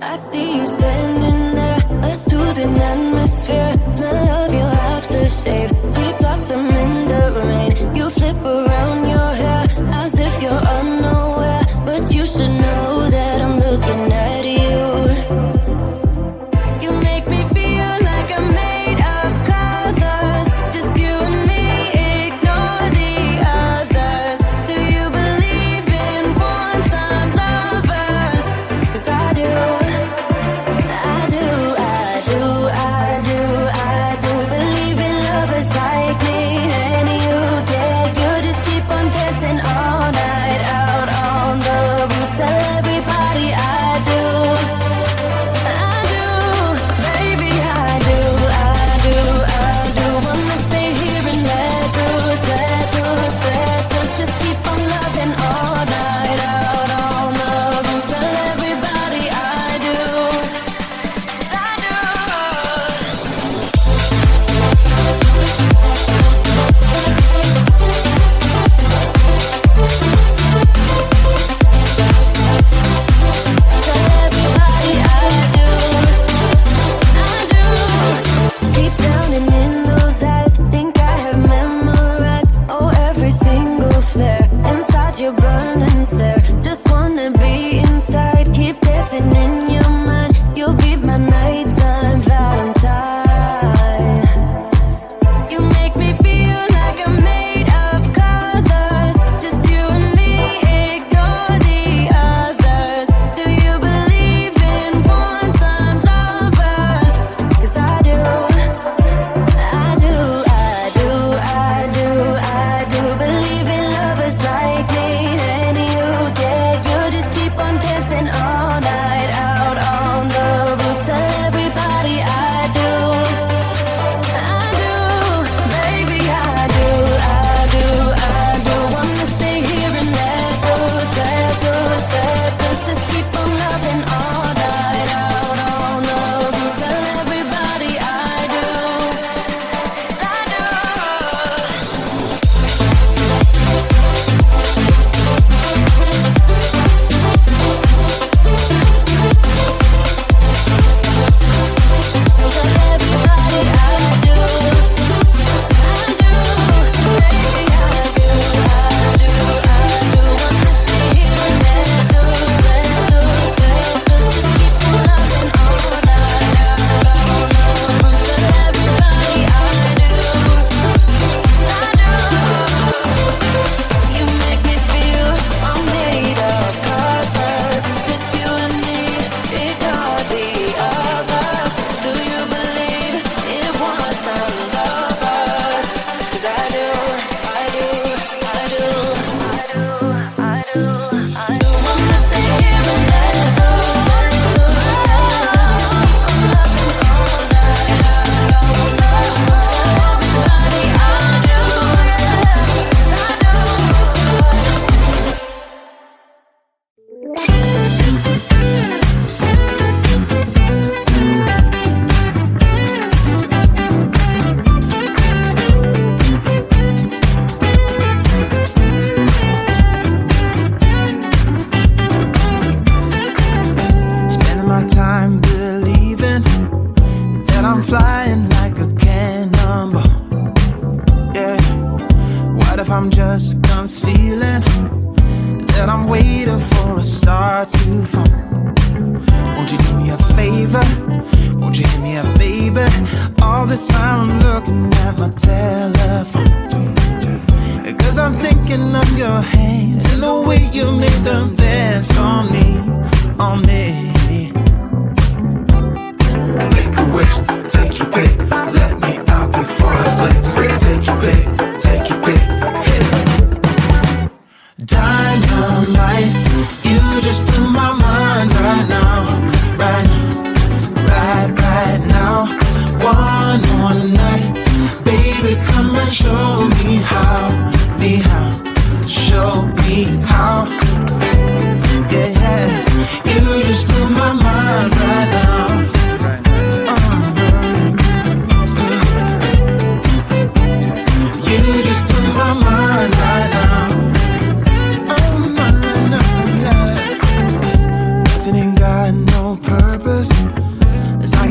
I see you standing there, a soothing atmosphere. Smell of your aftershave, sweet blossom in the rain. You flip around your hair as if you're unaware, but you should know that I'm looking at you. You make me feel like I'm made of colors, just you and me, ignore the others. Do you believe in one-time lovers? 'Cause I do. I do believe in lovers like me and you. Yeah, you just keep on dancing all night out on the roof. Tell everybody I do.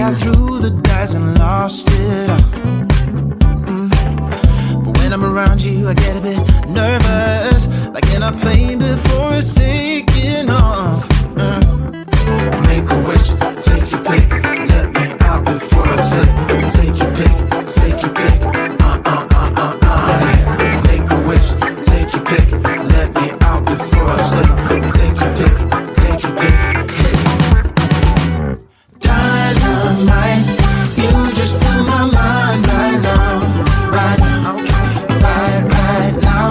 I threw the dice and lost it all. But when I'm around you, I get a bit nervous, like in a plane before it's taking off. Make a wish, take your pick, let me out before I slip. Take your pick, take your pick, yeah. Make a wish, take your pick, let me out before I slip. Take your pick, take your pick. Dynamite, you just blew my mind right now, right now, right now.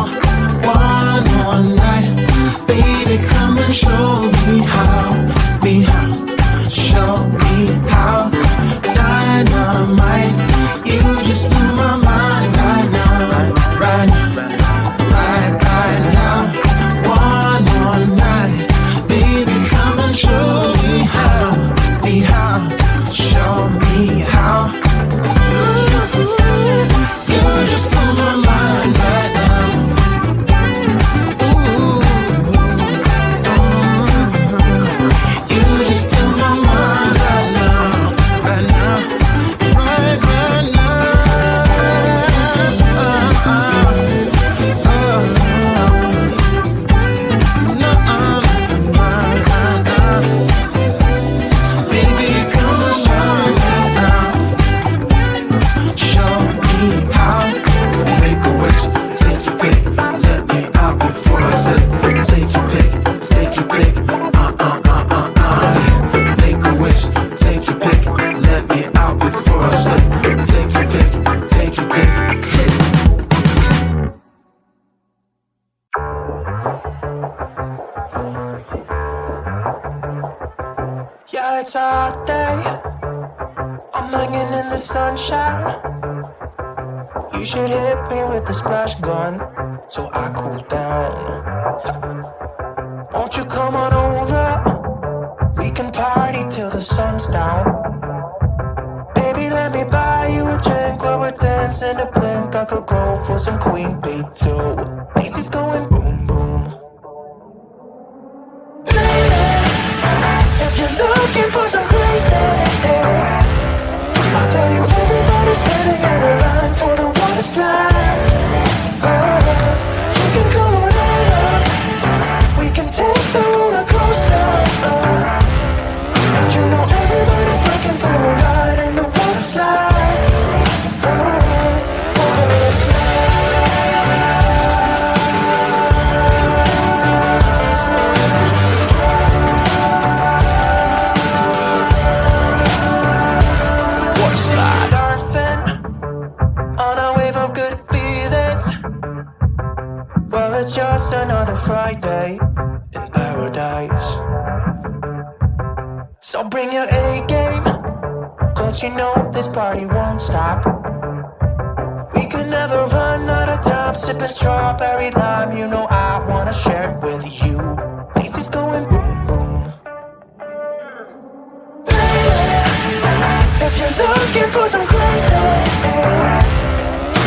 One more night, baby, come and show me how, show me how. Dynamite, you just blew my mind right now, right now. One more night, baby, come and show me how, show me how. You just blew my mind right now. You just blew my mind right now, right now, right now. Baby, come on, show me how, show me how. Make a wish, take your pick, let me out before I slip. Take your pick, take your pick, yeah. Make a wish, take your pick, let me out before I slip. Take your pick, take your pick. Yeah, it's a hot day, I'm hanging in the sunshine. You should hit me with the splash gun, so I cool down. Won't you come on over? We can party till the sun's down. Baby, let me buy you a drink while we're dancing a blink. I could go for some Queen Bee too. Bass is going boom boom. If you're looking for some crazy, I'll tell you everybody's standing in a line for the water slide. You can come on over, we can take the roller coaster. You know everybody's looking for a ride in the water slide. Water slide. Surfing on a wave of good feelings. Well, it's just another Friday in paradise. So bring your A game, cause you know this party won't stop. We could never run out of time, sipping strawberry lime. You know I wanna share it with you. Bass is going boom boom. If you're looking for some crazy,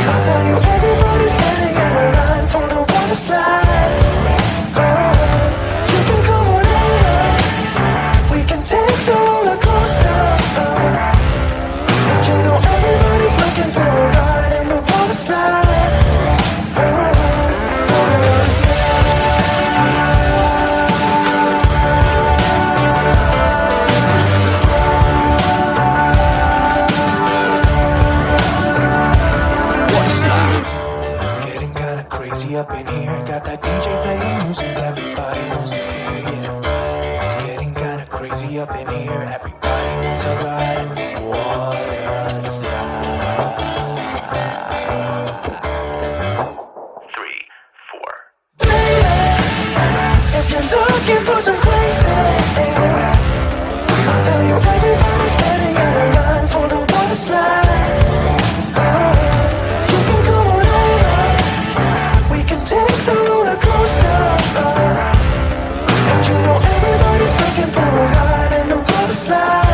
I'll tell you everybody's standing in a line for the water slide. You can come on over, we can take the roller coaster. You know everybody's looking for a ride in the water slide. Water slide. It's getting kinda crazy up in here. Got that DJ playing music everybody wants to hear, yeah. It's getting kinda crazy up in here. Everybody wants a ride in the water slide. 3, 4. If you're looking for some crazy, I'll tell you everybody's standing in a line for the water slide. You can come on over, we can take the roller coaster. And you know everybody's looking for a ride in the water slide.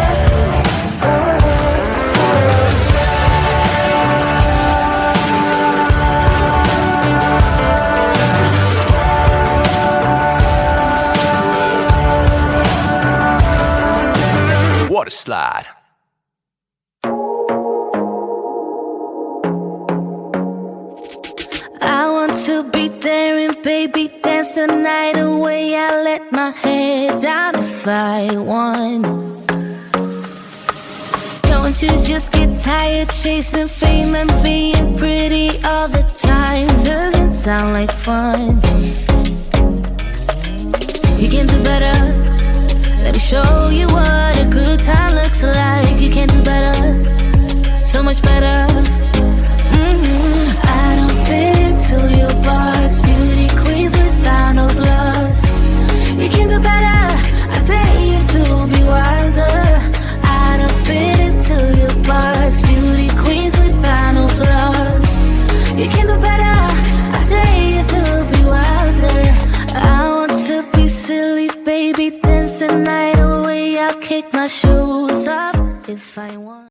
Water slide. Water slide. to be there and baby dance the night away. I let my head down if I won. Don't you just get tired chasing fame and being pretty all the time? Doesn't sound like fun. You can do better. Let me show you what a good time looks like. You can do better, so much better. I don't fit into your box. Beauty queens without no flaws. You can do better. I dare you to be wilder. I don't fit into your box. Beauty queens without no flaws. You can do better. I dare you to be wilder. I want to be silly, baby, dance the night away. I'll kick my shoes off if I want.